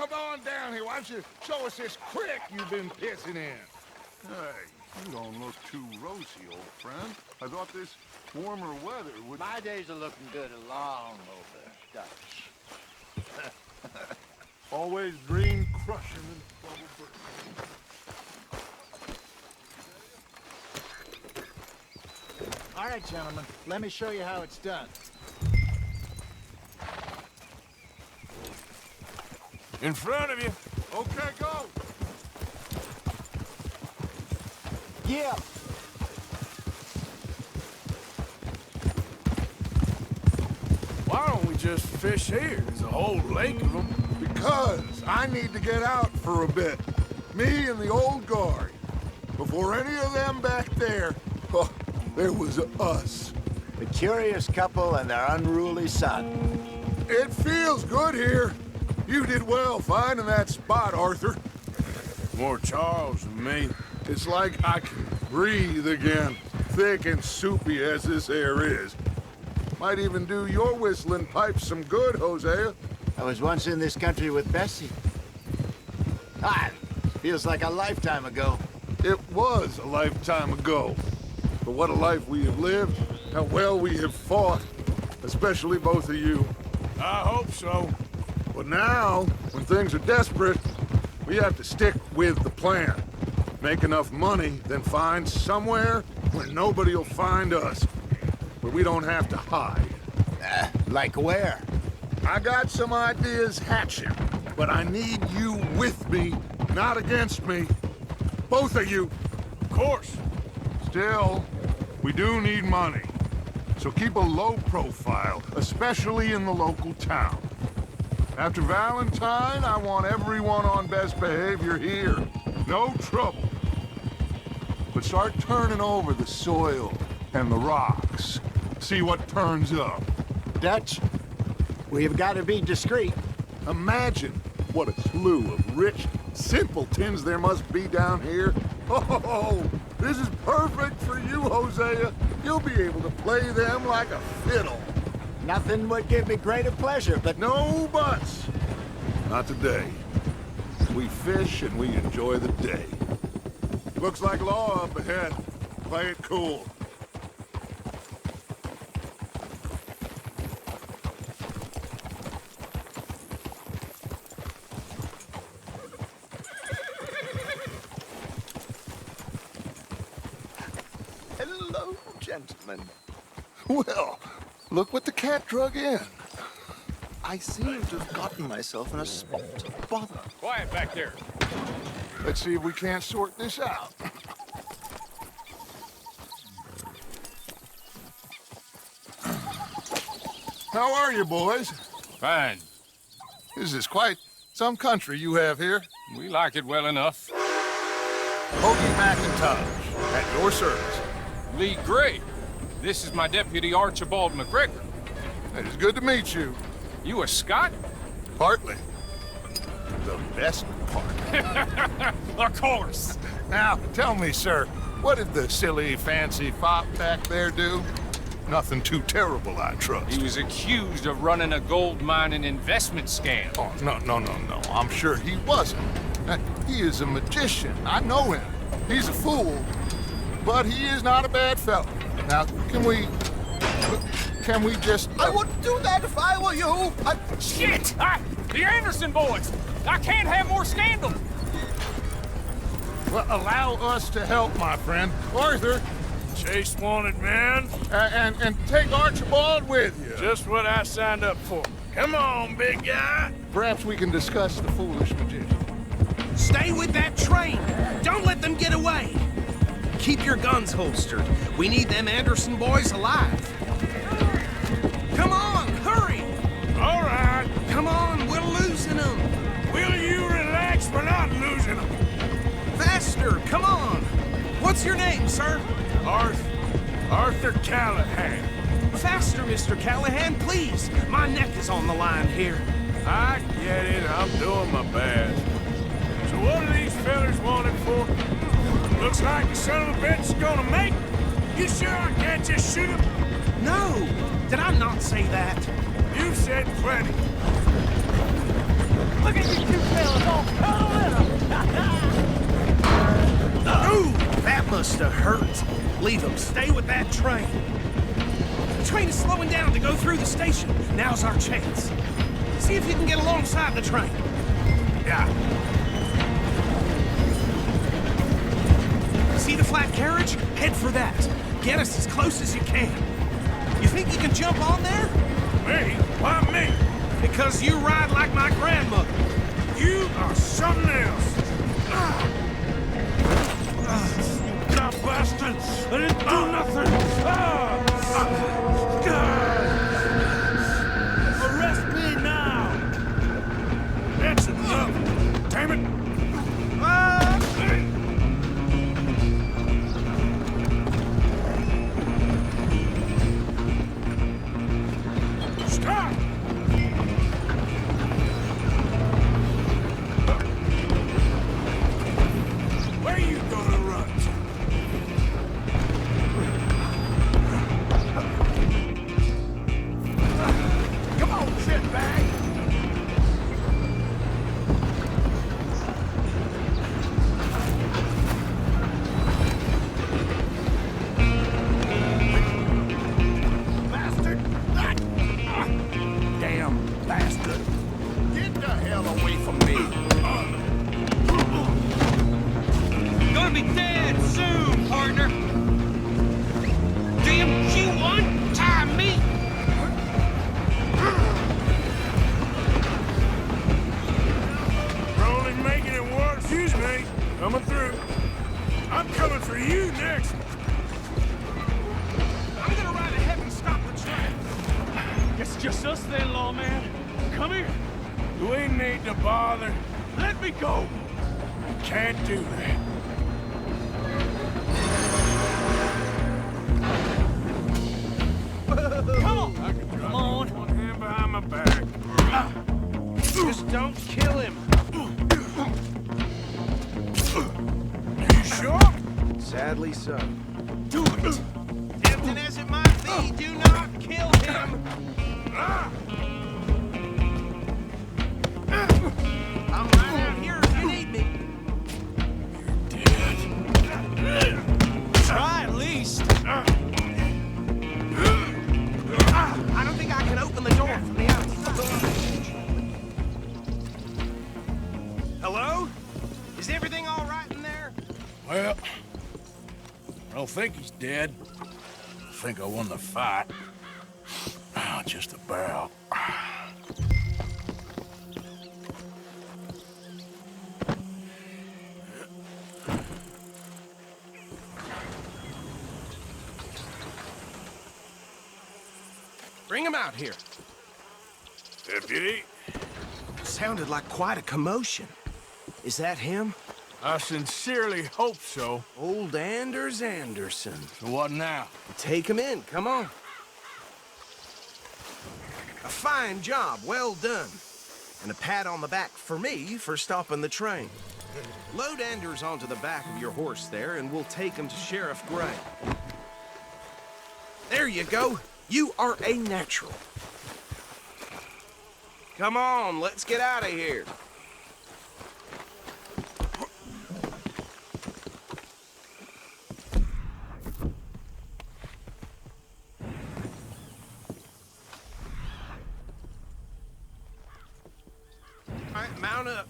come on down here. Why don't you show us this creek you've been pissing in? Hey, you don't look too rosy, old friend. I thought this warmer weather would... My days are looking good along over, Dutch. Always dream crushing and trouble bursting. All right, gentlemen, let me show you how it's done. In front of you. Okay, go! Yeah. Why don't we just fish here? There's a whole lake of them. Because I need to get out for a bit. Me and the old guard. Before any of them back there, oh, there was us. The curious couple and their unruly son. It feels good here. You did well finding that spot, Arthur. More Charles than me. It's like I can breathe again, thick and soupy as this air is. Might even do your whistling pipes some good, Hosea. I was once in this country with Bessie. Feels like a lifetime ago. It was a lifetime ago. But what a life we have lived, how well we have fought. Especially both of you. I hope so. But now, when things are desperate, we have to stick with the plan. Make enough money, then find somewhere where nobody will find us. Where we don't have to hide. Like where? I got some ideas hatching, but I need you with me, not against me. Both of you. Of course. Still, we do need money. So keep a low profile, especially in the local town. After Valentine, I want everyone on best behavior here. No trouble. But start turning over the soil and the rocks. See what turns up. Dutch, we've got to be discreet. Imagine what a slew of rich simpletons there must be down here. Oh, this is perfect for you, Hosea. You'll be able to play them like a fiddle. Nothing would give me greater pleasure, but No buts. Not today. We fish and we enjoy the day. Looks like law up ahead. Play it cool. Hello, gentlemen. Well, look what the cat drug in. I seem to have gotten myself in a spot of bother. Quiet back there. Let's see if we can't sort this out. How are you, boys? Fine. This is quite some country you have here. We like it well enough. Hoagie McIntosh, at your service. Lee Gray. This is my deputy Archibald McGregor. It is good to meet you. You a Scot? Partly. The best part. Of course. Now, tell me, sir, what did the silly, fancy fop back there do? Nothing too terrible, I trust. He was accused of running a gold mining investment scam. Oh, no. I'm sure he wasn't. He is a magician. I know him. He's a fool, but he is not a bad fellow. Now, can we just... I wouldn't do that if I were you. Shit! The Anderson boys! I can't have more scandal! Well, allow us to help, my friend. Arthur, Chase wanted man. and take Archibald with you. Just what I signed up for. Come on, big guy. Perhaps we can discuss the foolish magician. Stay with that train! Don't let them get away! Keep your guns holstered. We need them Anderson boys alive. Come on, hurry! All right. Come on, we're losing them. Will you relax? We're not losing them. Faster, come on! What's your name, sir? Arthur Callahan. Faster, Mr. Callahan, please. My neck is on the line here. I get it. I'm doing my best. So what are these fellas wanted for? Looks like the son of a bitch is gonna make it. You sure I can't just shoot him? No! Did I not say that? You've said plenty. Look at you two fellas all cuddled up. Ooh, that must have hurt. Leave them. Stay with that train. The train is slowing down to go through the station. Now's our chance. See if you can get alongside the train. Yeah. See the flat carriage? Head for that. Get us as close as you can. You think you can jump on there? Me? Why me? Because you ride like my grandmother. You are something else. You dumb bastard! I didn't do nothing! Arrest me now! That's enough! Damn it! Stop! Where you gonna run to? Come on, shitbag! Bastard! Damn bastard! Get the hell away from me! Gonna be dead soon, partner. Damn you untie me! You're only making it worse. Excuse me. Coming through. I'm coming for you next. I'm gonna ride ahead and stop the train. It's just us then, lawman. Come here. You ain't need to bother. Let me go. Can't do that. Come on. Come on. One hand behind my back. Just don't kill him. You sure? Sadly so. Do it. Tempting as it might be, do not kill him. I'm right out here if you need me. Try at least. I don't think I can open the door from the outside. Hello? Is everything all right in there? Well, I don't think he's dead. I think I won the fight. Just about. Bring him out here. Deputy, Sounded like quite a commotion. Is that him? I sincerely hope so. Old Anders Anderson. So what now? Take him in, come on. A fine job, well done. And a pat on the back for me for stopping the train. Load Anders onto the back of your horse there, and we'll take him to Sheriff Gray. There you go. You are a natural. Come on, let's get out of here. All right, mount up.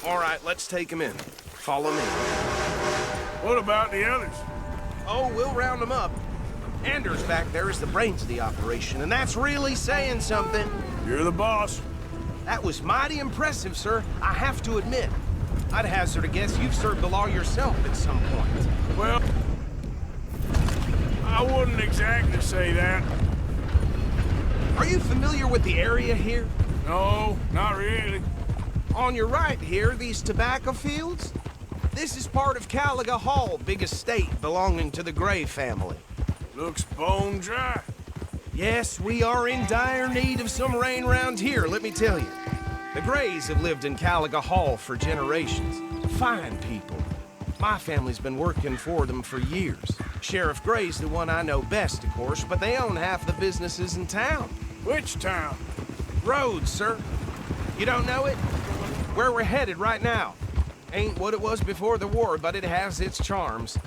All right, let's take him in. Follow me. What about the others? Oh, we'll round them up. Anders back there is the brains of the operation, and that's really saying something. You're the boss. That was mighty impressive, sir. I have to admit. I'd hazard a guess you've served the law yourself at some point. Well, I wouldn't exactly say that. Are you familiar with the area here? No, not really. On your right here, these tobacco fields? This is part of Caliga Hall, big estate belonging to the Gray family. Looks bone dry. Yes, we are in dire need of some rain round here, let me tell you. The Grays have lived in Caliga Hall for generations. Fine people. My family's been working for them for years. Sheriff Gray's the one I know best, of course, but they own half the businesses in town. Which town? Rhodes, sir. You don't know it? Where we're headed right now. Ain't what it was before the war, but it has its charms.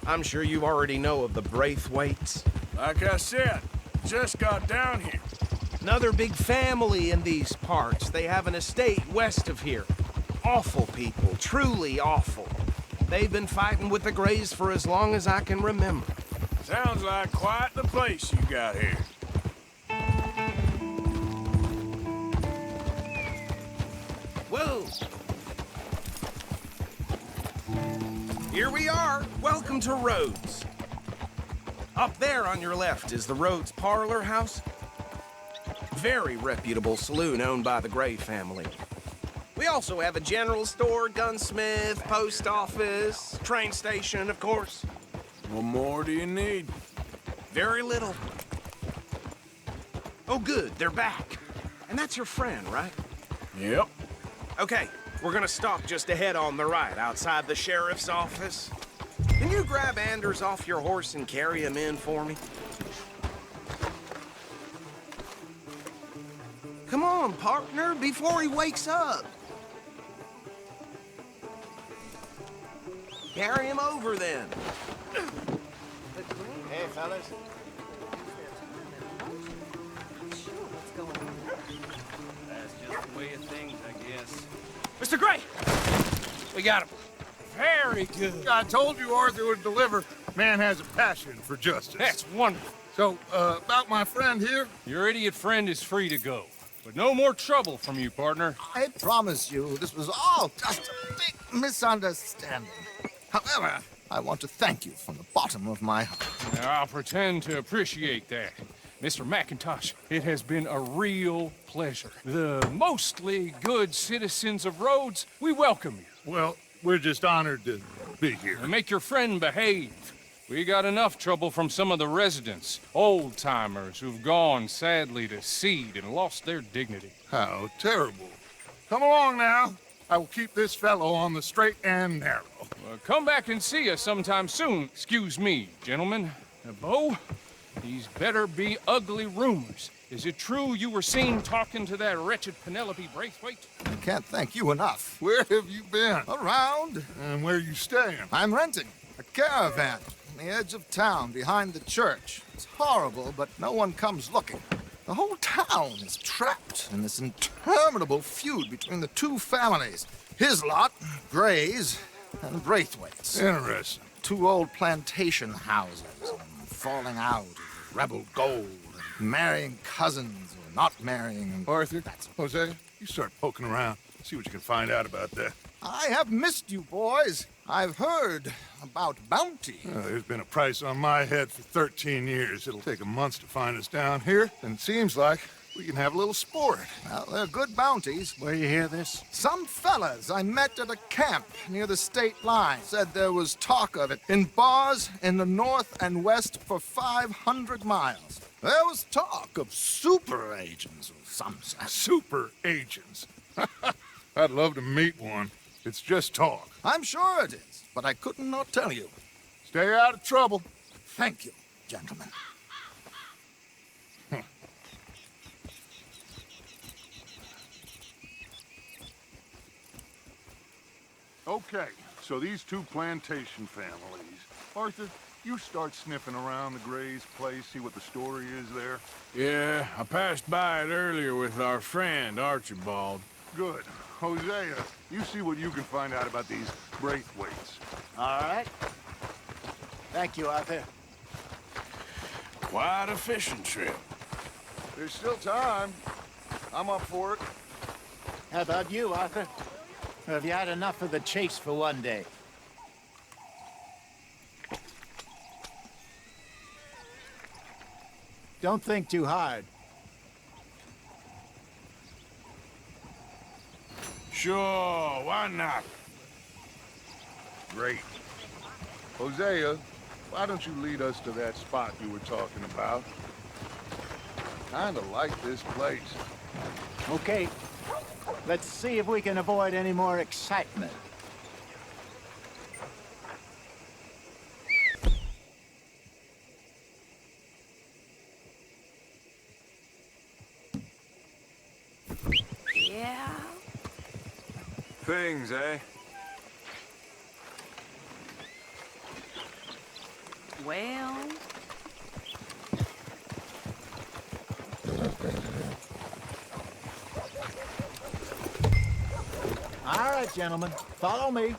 I'm sure you already know of the Braithwaites. Like I said, just got down here. Another big family in these parts. They have an estate west of here. Awful people, truly awful. They've been fighting with the Grays for as long as I can remember. Sounds like quite the place you got here. Whoa! Here we are. Welcome to Rhodes. Up there on your left is the Rhodes Parlor House. Very reputable saloon owned by the Gray family. We also have a general store, gunsmith, post office, train station, of course. What more do you need? Very little. Oh, good, they're back. And that's your friend, right? Yep. Okay, we're gonna stop just ahead on the right, outside the sheriff's office. Can you grab Anders off your horse and carry him in for me? Come on, partner, before he wakes up. Carry him over, then. Hey, fellas. That's just the way of things, I guess. Mr. Gray! We got him. Very good. I told you Arthur would deliver. Man has a passion for justice. That's wonderful. So, about my friend here? Your idiot friend is free to go. But no more trouble from you, partner. I promise you, this was all just a big misunderstanding. However, I want to thank you from the bottom of my heart. Now, I'll pretend to appreciate that. Mr. McIntosh, it has been a real pleasure. The mostly good citizens of Rhodes, we welcome you. Well, we're just honored to be here. And make your friend behave. We got enough trouble from some of the residents, old-timers who've gone, sadly, to seed and lost their dignity. How terrible. Come along now. I will keep this fellow on the straight and narrow. Come back and see us sometime soon. Excuse me, gentlemen. Bo, these better be ugly rumors. Is it true you were seen talking to that wretched Penelope Braithwaite? I can't thank you enough. Where have you been? Around, And where you staying? I'm renting a caravan on the edge of town behind the church. It's horrible, but no one comes looking. The whole town is trapped in this interminable feud between the two families. His lot, Gray's, and Braithwaite's. Interesting. Two old plantation houses, and falling out, rebel gold, and marrying cousins or not marrying. Arthur, Jose, you start poking around. See what you can find out about that. I have missed you, boys. I've heard about bounty. There's been a price on my head for 13 years. It'll take a month to find us down here, and it seems like we can have a little sport. Well, they're good bounties. Where you hear this? Some fellas I met at a camp near the state line said there was talk of it in bars in the north and west for 500 miles. There was talk of super agents of some sort. Super agents. I'd love to meet one. It's just talk. I'm sure it is, but I couldn't not tell you. Stay out of trouble. Thank you, gentlemen. Okay, so these two plantation families. Arthur, you start sniffing around the Gray's place, see what the story is there. Yeah, I passed by it earlier with our friend, Archibald. Good. Hosea, you see what you can find out about these Braithwaites. All right. Thank you, Arthur. Quite a fishing trip. There's still time. I'm up for it. How about you, Arthur? Have you had enough of the chase for one day? Don't think too hard. Sure, why not? Great. Hosea, why don't you lead us to that spot you were talking about? Kinda like this place. Okay. Let's see if we can avoid any more excitement. Yeah? Things, eh? Well... All right, gentlemen, follow me.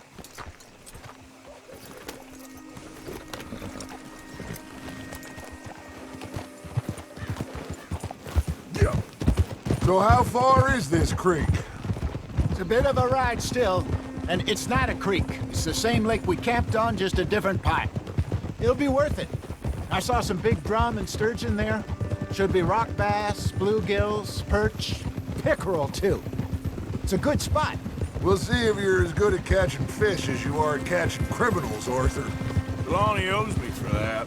So how far is this creek? It's a bit of a ride still, and it's not a creek. It's the same lake we camped on, just a different part. It'll be worth it. I saw some big drum and sturgeon there. Should be rock bass, bluegills, perch, pickerel too. It's a good spot. We'll see if you're as good at catching fish as you are at catching criminals, Arthur. Lonnie owes me for that.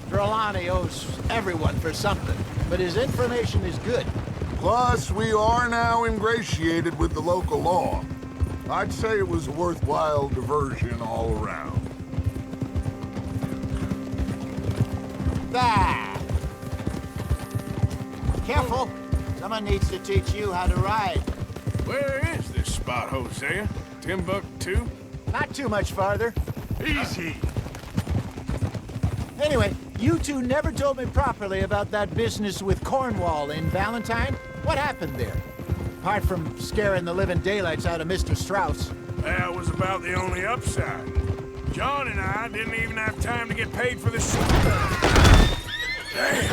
Trelawney owes everyone for something, but his information is good. Plus, we are now ingratiated with the local law. I'd say it was a worthwhile diversion all around. There! Careful! Someone needs to teach you how to ride. Where is this spot, Hosea? Timbuktu? Not too much farther. Easy! Anyway, you two never told me properly about that business with Cornwall in Valentine. What happened there? Apart from scaring the living daylights out of Mr. Strauss. That was about the only upside. John and I didn't even have time to get paid for the ship. Damn.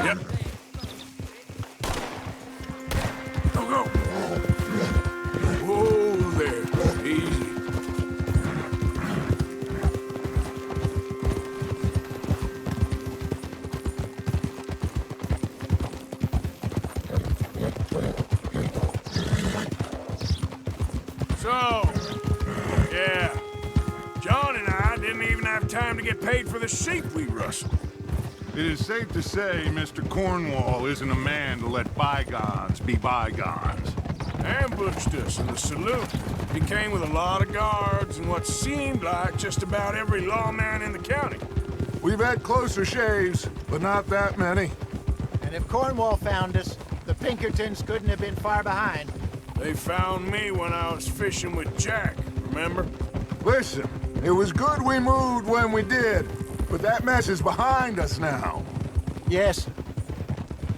Yep. Go. Whoa there. Easy. So, yeah, John and I didn't even have time to get paid for the sheep we rustled. It is safe to say Mr. Cornwall isn't a man to let bygones be bygones. Ambushed us in the saloon. He came with a lot of guards and what seemed like just about every lawman in the county. We've had closer shaves, but not that many. And if Cornwall found us, the Pinkertons couldn't have been far behind. They found me when I was fishing with Jack, remember? Listen, it was good we moved when we did, but that mess is behind us now. Yes.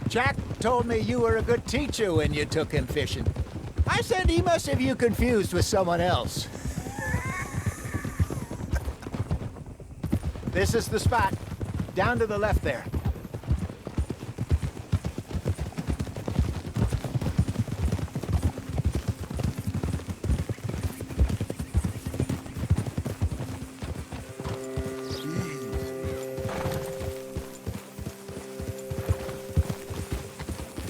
Jack told me you were a good teacher when you took him fishing. I said he must have you confused with someone else. This is the spot. Down to the left there.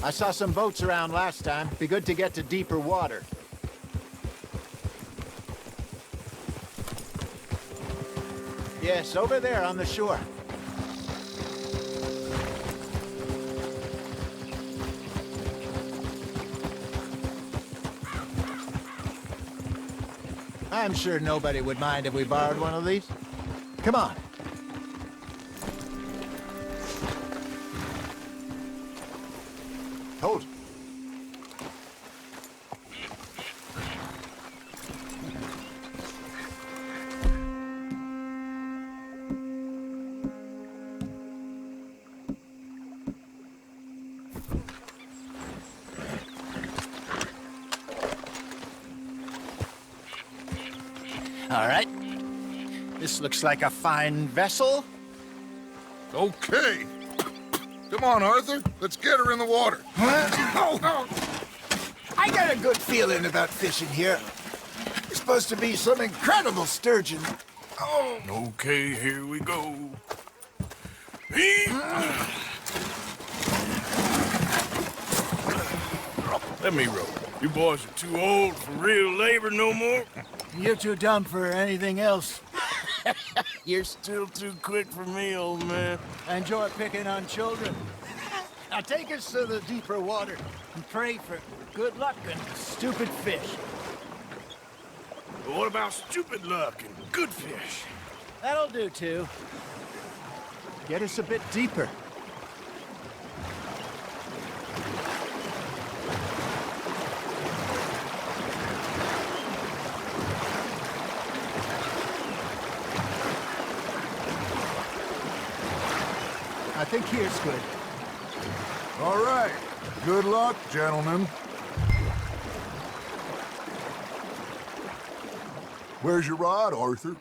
I saw some boats around last time. Be good to get to deeper water. Yes, over there on the shore. I'm sure nobody would mind if we borrowed one of these. Come on. Hold. All right. This looks like a fine vessel. Okay. Come on, Arthur. Let's get her in the water. I got a good feeling about fishing here. There's supposed to be some incredible sturgeon. Oh. Okay, here we go. Let me row. You boys are too old for real labor no more. You're too dumb for anything else. You're still too quick for me, old man. I enjoy picking on children. Now take us to the deeper water and pray for good luck and stupid fish. But what about stupid luck and good fish? That'll do, too. Get us a bit deeper. think here's good. All right. Good luck, gentlemen. Where's your rod, Arthur?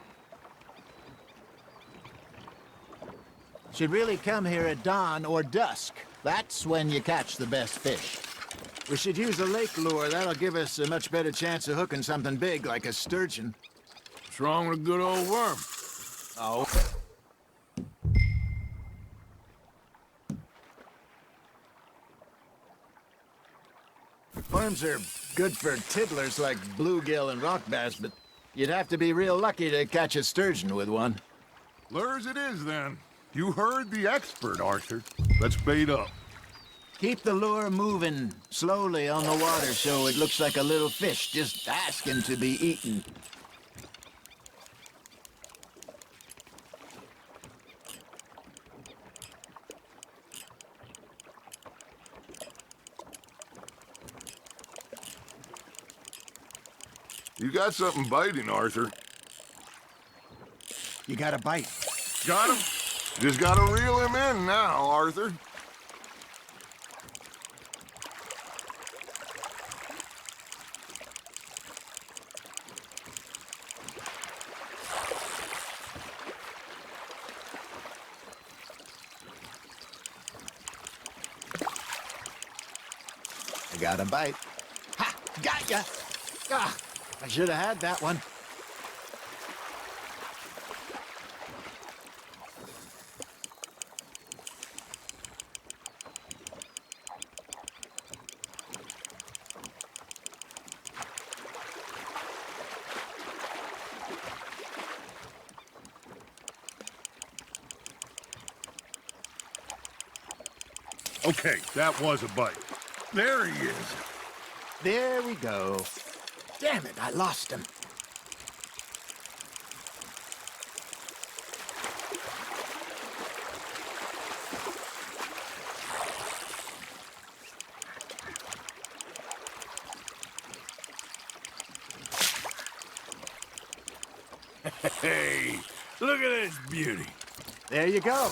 Should really come here at dawn or dusk. That's when you catch the best fish. We should use a lake lure. That'll give us a much better chance of hooking something big like a sturgeon. What's wrong with a good old worm? Oh. Worms are good for tiddlers like bluegill and rock bass, but you'd have to be real lucky to catch a sturgeon with one. Lures it is, then. You heard the expert, Arthur. Let's bait up. Keep the lure moving slowly on the water so it looks like a little fish just asking to be eaten. You got something biting, Arthur. You got a bite. Got him? Just gotta reel him in now, Arthur. I got a bite. Ha! Got ya! Ah, I should have had that one. Okay, that was a bite. There he is. There we go. Damn it, I lost him. Hey, look at this beauty. There you go.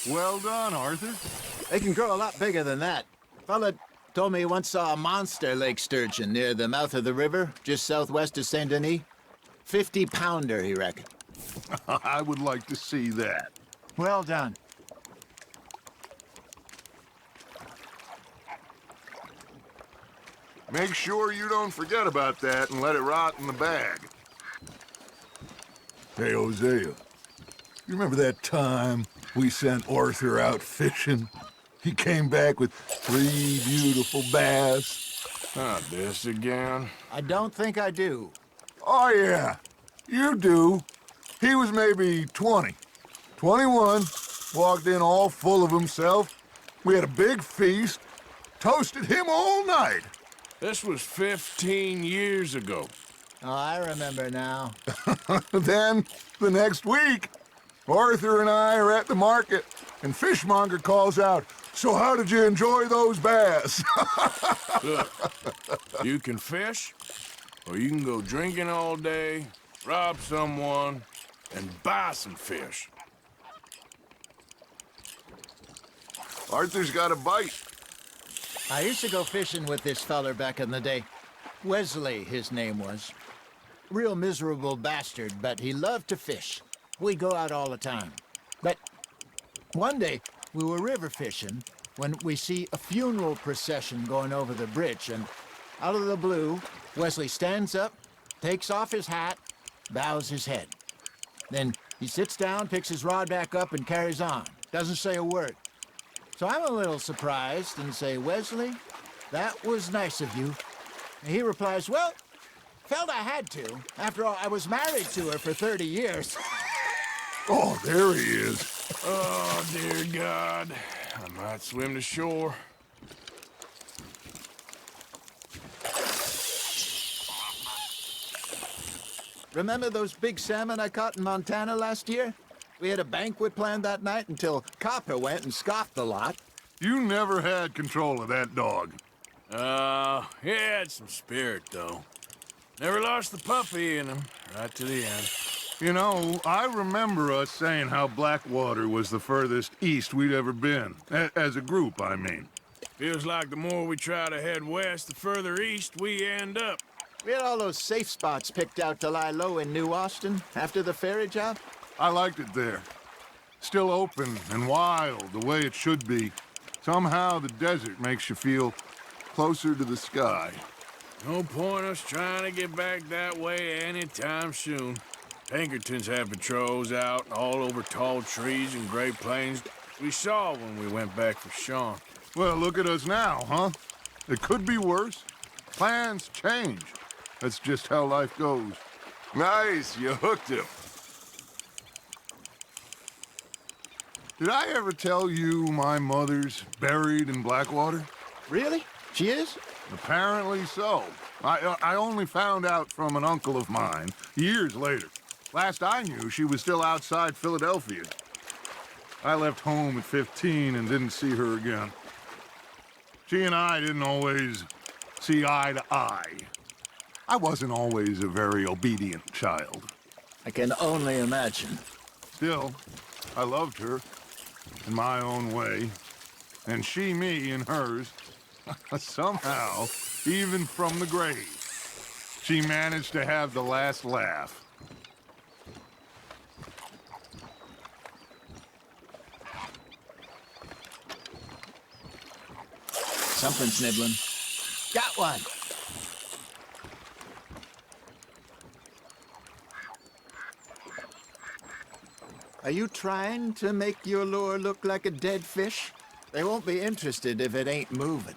Well done, Arthur. They can grow a lot bigger than that. Fella told me he once saw a monster lake sturgeon near the mouth of the river, just southwest of Saint Denis. 50-pounder, he reckoned. I would like to see that. Well done. Make sure you don't forget about that and let it rot in the bag. Hey, Hosea. You remember that time we sent Arthur out fishing? He came back with 3 beautiful bass. Not this again. I don't think I do. Oh, yeah. You do. He was maybe 20. 21. Walked in all full of himself. We had a big feast. Toasted him all night. This was 15 years ago. Oh, I remember now. Then, the next week, Arthur and I are at the market, and Fishmonger calls out, "So how did you enjoy those bass?" Look, you can fish, or you can go drinking all day, rob someone, and buy some fish. Arthur's got a bite. I used to go fishing with this feller back in the day. Wesley, his name was. Real miserable bastard, but he loved to fish. We'd go out all the time. But one day, we were river fishing when we see a funeral procession going over the bridge, and out of the blue, Wesley stands up, takes off his hat, bows his head. Then he sits down, picks his rod back up, and carries on. Doesn't say a word. So I'm a little surprised and say, "Wesley, that was nice of you." And he replies, "Well, felt I had to. After all, I was married to her for 30 years. Oh, there he is. Oh, dear God. I might swim to shore. Remember those big salmon I caught in Montana last year? We had a banquet planned that night until Copper went and scoffed the lot. You never had control of that dog. He had some spirit, though. Never lost the puppy in him, right to the end. You know, I remember us saying how Blackwater was the furthest east we'd ever been. As a group, I mean. Feels like the more we try to head west, the further east we end up. We had all those safe spots picked out to lie low in New Austin after the ferry job. I liked it there. Still open and wild, the way it should be. Somehow the desert makes you feel closer to the sky. No point us trying to get back that way anytime soon. Pinkertons have patrols out all over tall trees and Great Plains. We saw when we went back for Sean. Well, look at us now, huh? It could be worse. Plans change. That's just how life goes. Nice, you hooked him. Did I ever tell you my mother's buried in Blackwater? Really? She is? Apparently so. I only found out from an uncle of mine years later. Last I knew, she was still outside Philadelphia. I left home at 15 and didn't see her again. She and I didn't always see eye to eye. I wasn't always a very obedient child. I can only imagine. Still, I loved her in my own way, and she me in hers. Somehow, even from the grave, she managed to have the last laugh. Something's nibbling. Got one. Are you trying to make your lure look like a dead fish? They won't be interested if it ain't moving.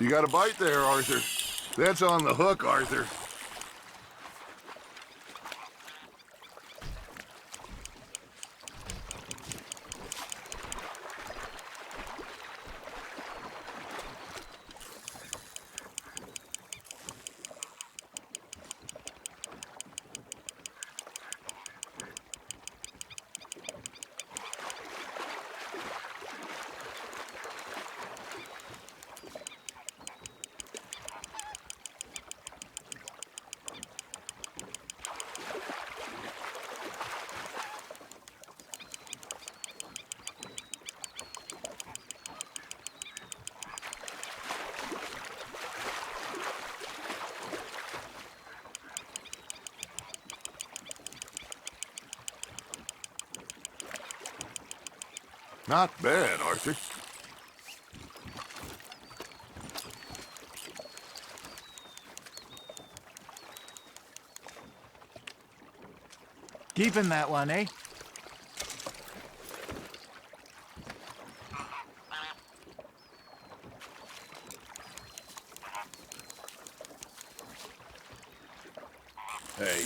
You got a bite there, Arthur. That's on the hook, Arthur. Not bad, Arthur. Keeping that one, eh? Hey,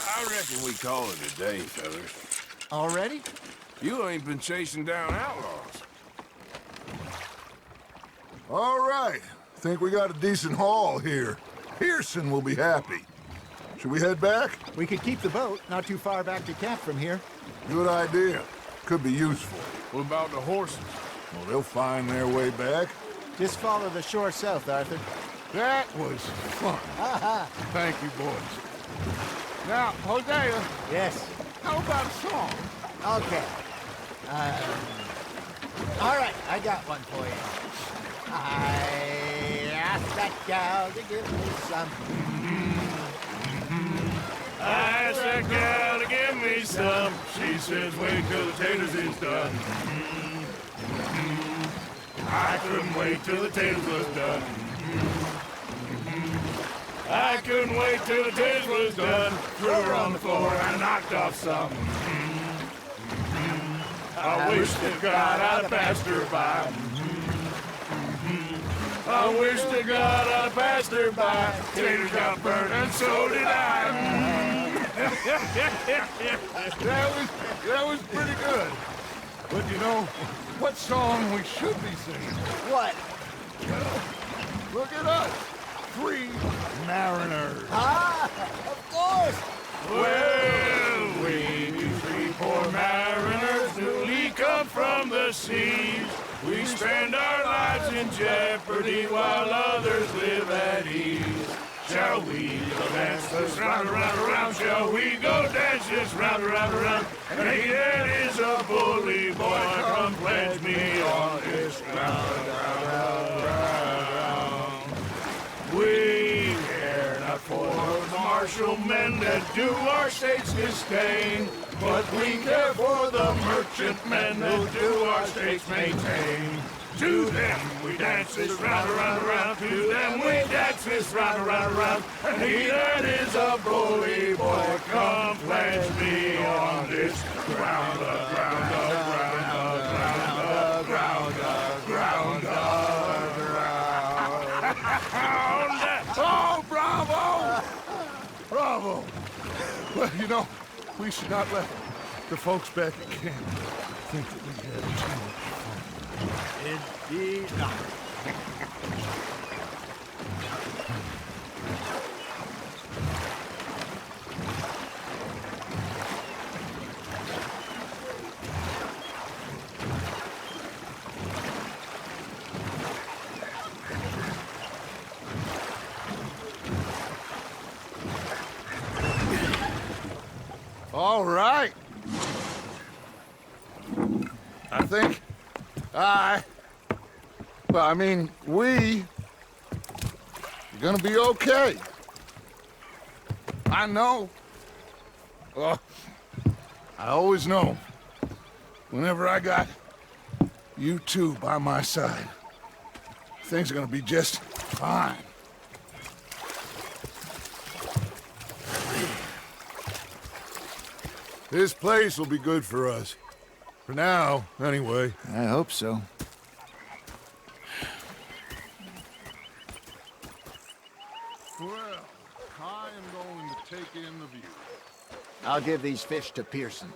I reckon we call it a day, fellas. Already? You ain't been chasing down outlaws. All right. Think we got a decent haul here. Pearson will be happy. Should we head back? We could keep the boat not too far back to camp from here. Good idea. Could be useful. What about the horses? Well, they'll find their way back. Just follow the shore south, Arthur. That was fun. Thank you, boys. Now, Hosea, Yes. how about a song? Okay. All right, I got one for you. I asked that gal to give me some. I asked that gal to give me some. She says, wait till the taters is done. I couldn't wait till the taters was done. I couldn't wait till the taters was done. Threw her on the floor and knocked off some. I wish to God I'd passed her by. I wish to God I'd passed her by. Taters got burned and so did I. That was pretty good. But you know, what song we should be singing? What? Look at us. 3 mariners. Ah, of course. Well, we 3 poor mariners newly come from the seas. We spend our lives in jeopardy while others live at ease. Shall we go dance this round, around, around? Shall we go dance this round, around, around? Hey, that is a bully boy. Come pledge me on this ground, We care not for the martial men that do our states disdain, but we care for the merchant men that do our states maintain. To them we dance this round, around, around. To them we dance this round, around, around. And he that is a bully boy, come pledge me on this ground, the ground, the ground, the ground, the ground, the ground, the ground. Oh, bravo! Bravo! Well, you know, we should not let the folks back at camp think that we had too much fun. Indeed not. All right. I think we're gonna be okay. I know. I always know. Whenever I got you two by my side, things are gonna be just fine. This place will be good for us. For now, anyway. I hope so. Well, I am going to take in the view. I'll give these fish to Pearson.